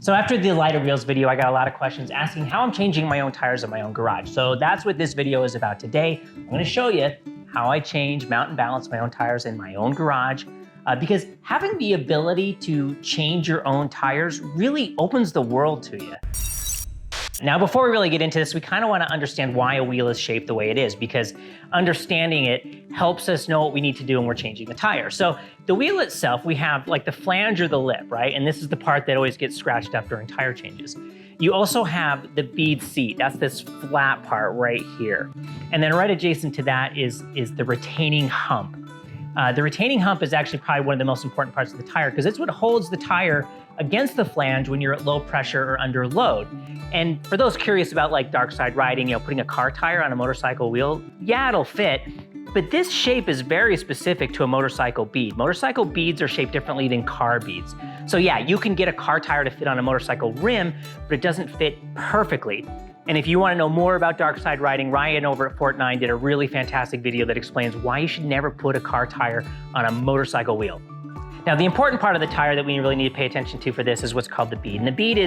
So after the lighter wheels video, I got a lot of questions asking how I'm changing my own tires in my own garage. So that's what this video is about today. I'm gonna show you how I change, mount and balance my own tires in my own garage. Because having the ability to change your own tires really opens the world to you. Now, before we really get into this, we kind of want to understand why a wheel is shaped the way it is, because understanding it helps us know what we need to do when we're changing the tire. So the wheel itself, we have like the flange or the lip, right? And this is the part that always gets scratched up during tire changes. You also have the bead seat. That's this flat part right here. And then right adjacent to that is the retaining hump. The retaining hump is actually probably one of the most important parts of the tire because it's what holds the tire against the flange when you're at low pressure or under load. And for those curious about like dark side riding, putting a car tire on a motorcycle wheel, yeah, it'll fit. But this shape is very specific to a motorcycle bead. Motorcycle beads are shaped differently than car beads. So yeah, you can get a car tire to fit on a motorcycle rim, but it doesn't fit perfectly. And if you want to know more about dark side riding, Ryan over at Fort 9 did a really fantastic video that explains why you should never put a car tire on a motorcycle wheel. Now, the important part of the tire that we really need to pay attention to for this is what's called the bead. And the bead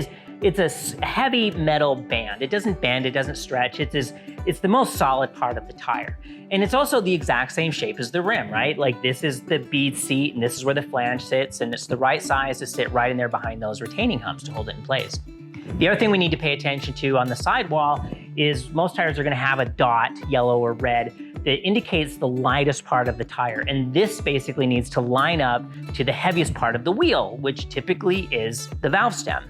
it's a heavy metal band. It doesn't bend, it doesn't stretch. It's the most solid part of the tire. And it's also the exact same shape as the rim, right? Like this is the bead seat and this is where the flange sits, and it's the right size to sit right in there behind those retaining humps to hold it in place. The other thing we need to pay attention to on the sidewall is most tires are gonna have a dot, yellow or red, that indicates the lightest part of the tire. And this basically needs to line up to the heaviest part of the wheel, which typically is the valve stem.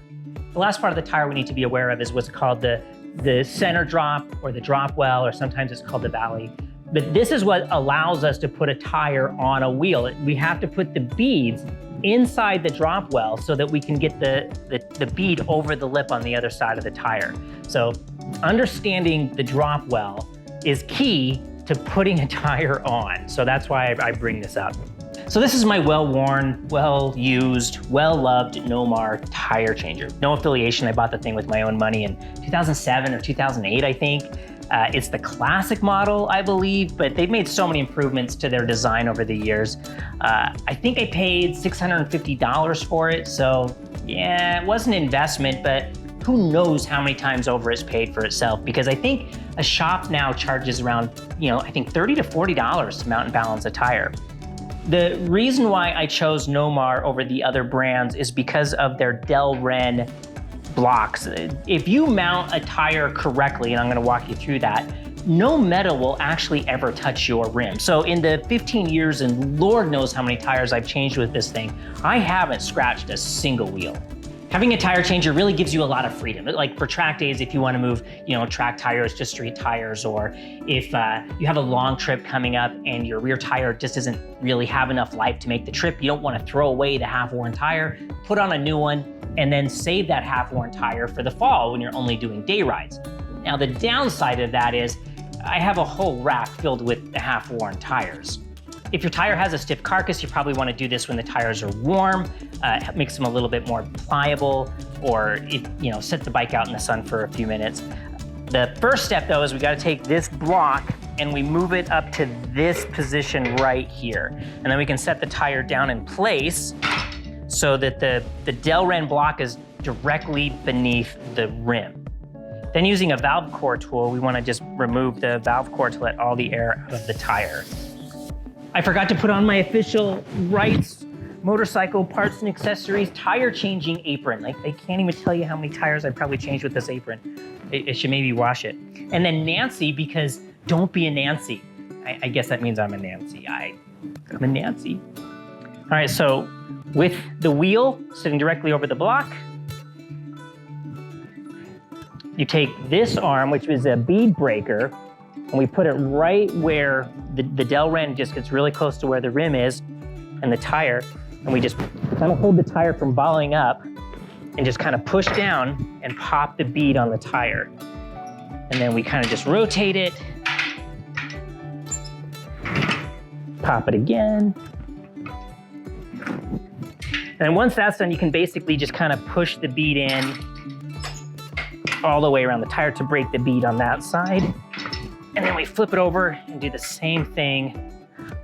The last part of the tire we need to be aware of is what's called the center drop or the drop well, or sometimes it's called the valley. But this is what allows us to put a tire on a wheel. We have to put the beads inside the drop well so that we can get the bead over the lip on the other side of the tire. So understanding the drop well is key to putting a tire on. So that's why I bring this up. So this is my well-worn, well-used, well-loved Nomar tire changer. No affiliation, I bought the thing with my own money in 2007 or 2008, I think. It's the classic model, I believe, but they've made so many improvements to their design over the years. I think I paid $650 for it, so yeah, it was an investment, but who knows how many times over it's paid for itself, because I think a shop now charges around, I think $30 to $40 to mount and balance a tire. The reason why I chose Nomar over the other brands is because of their Delrin blocks. If you mount a tire correctly, and I'm gonna walk you through that, no metal will actually ever touch your rim. So in the 15 years, and Lord knows how many tires I've changed with this thing, I haven't scratched a single wheel. Having a tire changer really gives you a lot of freedom. Like for track days, if you want to move, track tires to street tires, or if you have a long trip coming up and your rear tire just doesn't really have enough life to make the trip, you don't want to throw away the half-worn tire, put on a new one, and then save that half-worn tire for the fall when you're only doing day rides. Now, the downside of that is I have a whole rack filled with half-worn tires. If your tire has a stiff carcass, you probably want to do this when the tires are warm. It makes them a little bit more pliable, or set the bike out in the sun for a few minutes. The first step though is we got to take this block and we move it up to this position right here. And then we can set the tire down in place so that the Delrin block is directly beneath the rim. Then using a valve core tool, we want to just remove the valve core to let all the air out of the tire. I forgot to put on my official Wright's motorcycle parts and accessories tire changing apron. Like, I can't even tell you how many tires I probably changed with this apron. I should maybe wash it. And then Nancy, because don't be a Nancy. I guess that means I'm a Nancy. I'm a Nancy. All right, so with the wheel sitting directly over the block, you take this arm, which is a bead breaker, and we put it right where the Delrin just gets really close to where the rim is and the tire, and we just kind of hold the tire from balling up and just kind of push down and pop the bead on the tire. And then we kind of just rotate it, pop it again. And once that's done, you can basically just kind of push the bead in all the way around the tire to break the bead on that side. And then we flip it over and do the same thing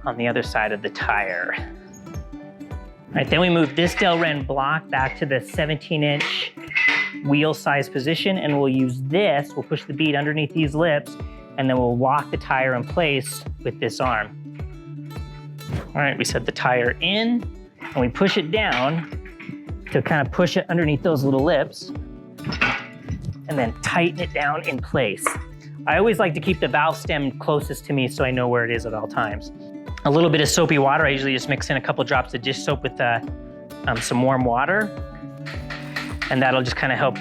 on the other side of the tire. All right, then we move this Delrin block back to the 17-inch wheel size position, and we'll use this. We'll push the bead underneath these lips, and then we'll lock the tire in place with this arm. All right, we set the tire in, and we push it down to kind of push it underneath those little lips, and then tighten it down in place. I always like to keep the valve stem closest to me so I know where it is at all times. A little bit of soapy water. I usually just mix in a couple drops of dish soap with some warm water, and that'll just kind of help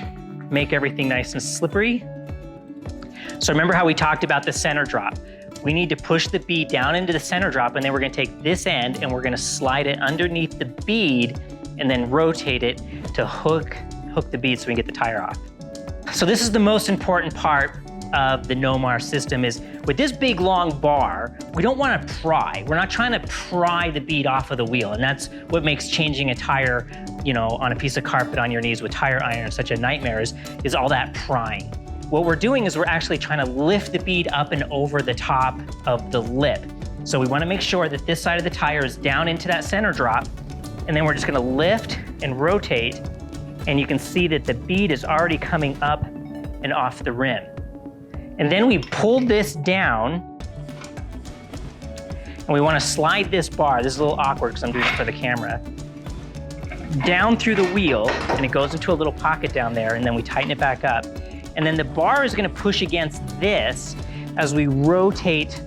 make everything nice and slippery. So remember how we talked about the center drop? We need to push the bead down into the center drop, and then we're gonna take this end and we're gonna slide it underneath the bead and then rotate it to hook the bead so we can get the tire off. So this is the most important part of the Nomar system is with this big long bar, we don't want to pry. We're not trying to pry the bead off of the wheel. And that's what makes changing a tire, on a piece of carpet on your knees with tire iron such a nightmare is all that prying. What we're doing is we're actually trying to lift the bead up and over the top of the lip. So we want to make sure that this side of the tire is down into that center drop, and then we're just going to lift and rotate, and you can see that the bead is already coming up and off the rim. And then we pull this down, and we want to slide this bar. This is a little awkward because I'm doing it for the camera. Down through the wheel, and it goes into a little pocket down there, and then we tighten it back up. And then the bar is going to push against this as we rotate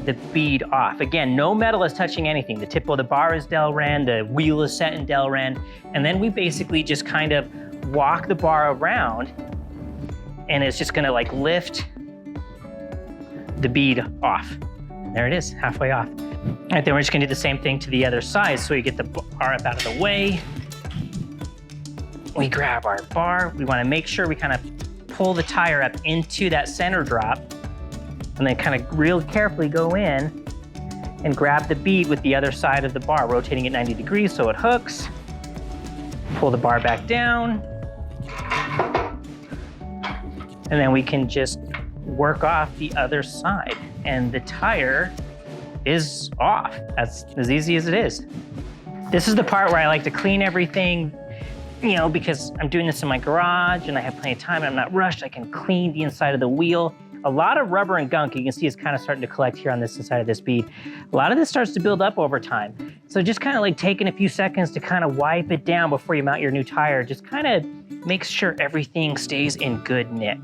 the bead off. Again, no metal is touching anything. The tip of the bar is Delrin, the wheel is set in Delrin, and then we basically just kind of walk the bar around, and it's just gonna like lift the bead off. There it is, halfway off. All right, then we're just gonna do the same thing to the other side. So we get the bar up out of the way. We grab our bar. We wanna make sure we kind of pull the tire up into that center drop, and then kind of real carefully go in and grab the bead with the other side of the bar, rotating it 90 degrees so it hooks. Pull the bar back down. And then we can just work off the other side, and the tire is off. That's as easy as it is. This is the part where I like to clean everything, because I'm doing this in my garage and I have plenty of time and I'm not rushed. I can clean the inside of the wheel. A lot of rubber and gunk you can see is kind of starting to collect here on this side of this bead. A lot of this starts to build up over time. So just kind of like taking a few seconds to kind of wipe it down before you mount your new tire, just kind of makes sure everything stays in good nick.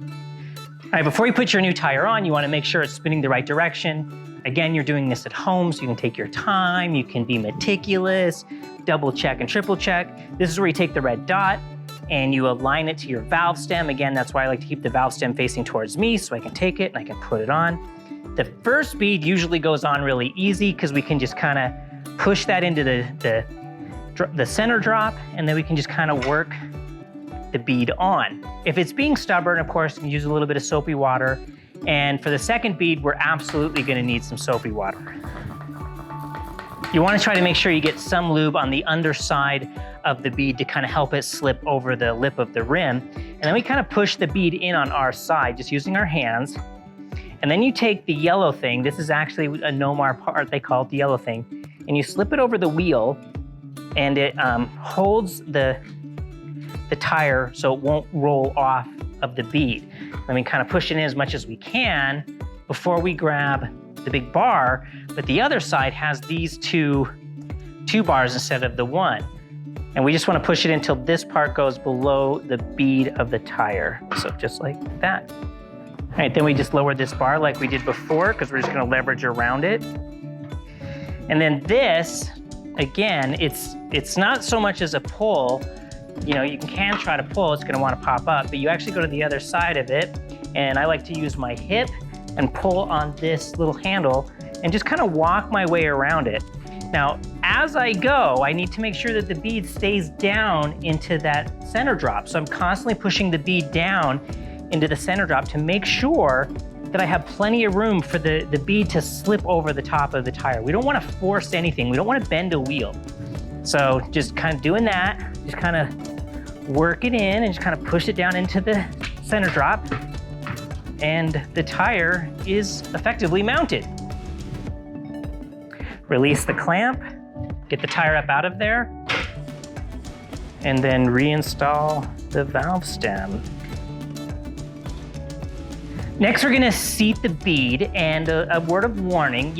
All right, before you put your new tire on, you want to make sure it's spinning the right direction. Again, you're doing this at home, so you can take your time, you can be meticulous, double check and triple check. This is where you take the red dot and you align it to your valve stem. Again, that's why I like to keep the valve stem facing towards me so I can take it and I can put it on. The first bead usually goes on really easy because we can just kind of push that into the center drop, and then we can just kind of work the bead on. If it's being stubborn, of course, you can use a little bit of soapy water. And for the second bead, we're absolutely gonna need some soapy water. You wanna try to make sure you get some lube on the underside of the bead to kind of help it slip over the lip of the rim. And then we kind of push the bead in on our side, just using our hands. And then you take the yellow thing, this is actually a Nomar part, they call it the yellow thing, and you slip it over the wheel, and it holds the tire so it won't roll off of the bead. Then we kind of push it in as much as we can before we grab the big bar, but the other side has these two bars instead of the one. And we just want to push it until this part goes below the bead of the tire. So just like that. All right, then we just lower this bar like we did before because we're just going to leverage around it. And then this, again, it's not so much as a pull. You can try to pull, it's gonna wanna pop up, but you actually go to the other side of it, and I like to use my hip and pull on this little handle and just kind of walk my way around it. Now, as I go, I need to make sure that the bead stays down into that center drop. So I'm constantly pushing the bead down into the center drop to make sure that I have plenty of room for the bead to slip over the top of the tire. We don't wanna force anything. We don't wanna bend a wheel. So just kind of doing that, just kind of work it in and just kind of push it down into the center drop, and the tire is effectively mounted. Release the clamp, get the tire up out of there, and then reinstall the valve stem. Next, we're gonna seat the bead, and a word of warning,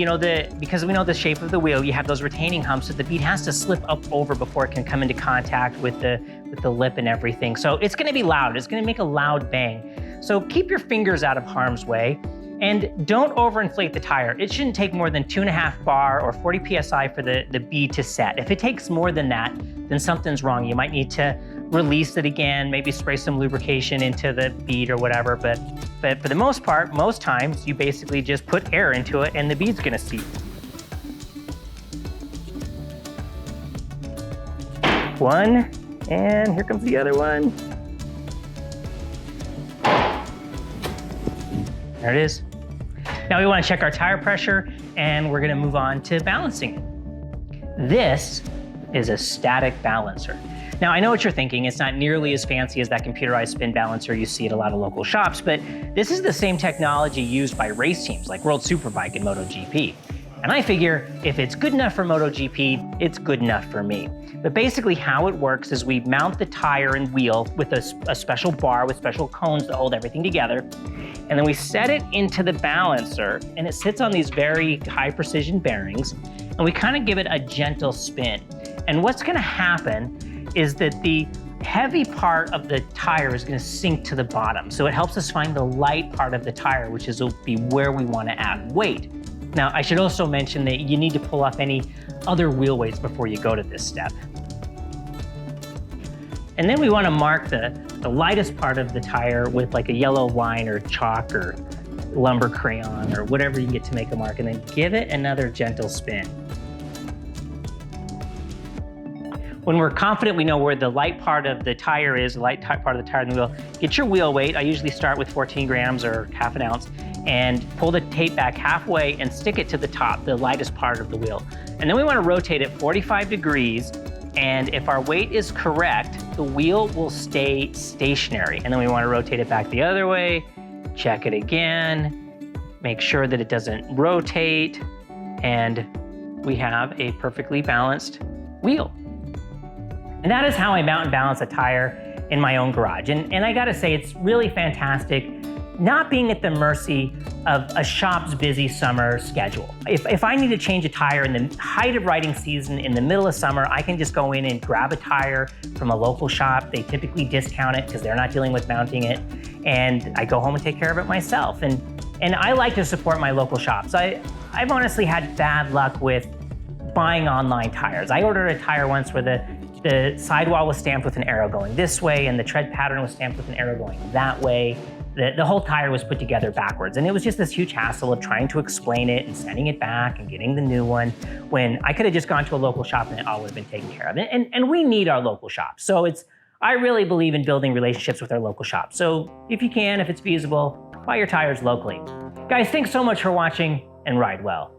because we know the shape of the wheel, you have those retaining humps, so the bead has to slip up over before it can come into contact with the lip and everything. So it's gonna be loud, it's gonna make a loud bang. So keep your fingers out of harm's way, and don't overinflate the tire. It shouldn't take more than 2.5 bar or 40 PSI for the bead to set. If it takes more than that, then something's wrong. You might need to release it again, maybe spray some lubrication into the bead or whatever, but for the most part, most times, you basically just put air into it and the bead's gonna seat. One, and here comes the other one. There it is. Now we wanna check our tire pressure, and we're gonna move on to balancing it. This is a static balancer. Now, I know what you're thinking. It's not nearly as fancy as that computerized spin balancer you see at a lot of local shops, but this is the same technology used by race teams like World Superbike and MotoGP. And I figure if it's good enough for MotoGP, it's good enough for me. But basically how it works is we mount the tire and wheel with a special bar with special cones to hold everything together. And then we set it into the balancer, and it sits on these very high precision bearings, and we kind of give it a gentle spin. And what's gonna happen is that the heavy part of the tire is gonna sink to the bottom. So it helps us find the light part of the tire, which will be where we wanna add weight. Now, I should also mention that you need to pull off any other wheel weights before you go to this step. And then we wanna mark the lightest part of the tire with like a yellow line or chalk or lumber crayon or whatever you can get to make a mark, and then give it another gentle spin. When we're confident we know where the light part of the tire is, the light part of the tire in the wheel, get your wheel weight. I usually start with 14 grams or half an ounce, and pull the tape back halfway and stick it to the top, the lightest part of the wheel. And then we wanna rotate it 45 degrees, and if our weight is correct, the wheel will stay stationary. And then we wanna rotate it back the other way, check it again, make sure that it doesn't rotate, and we have a perfectly balanced wheel. And that is how I mount and balance a tire in my own garage. And I gotta say, it's really fantastic not being at the mercy of a shop's busy summer schedule. If I need to change a tire in the height of riding season in the middle of summer, I can just go in and grab a tire from a local shop. They typically discount it because they're not dealing with mounting it. And I go home and take care of it myself. And I like to support my local shops. I've honestly had bad luck with buying online tires. I ordered a tire once where the sidewall was stamped with an arrow going this way, and the tread pattern was stamped with an arrow going that way. The whole tire was put together backwards, and it was just this huge hassle of trying to explain it and sending it back and getting the new one, when I could have just gone to a local shop and it all would have been taken care of. And we need our local shops. So I really believe in building relationships with our local shops. So if you can, if it's feasible, buy your tires locally. Guys, thanks so much for watching, and ride well.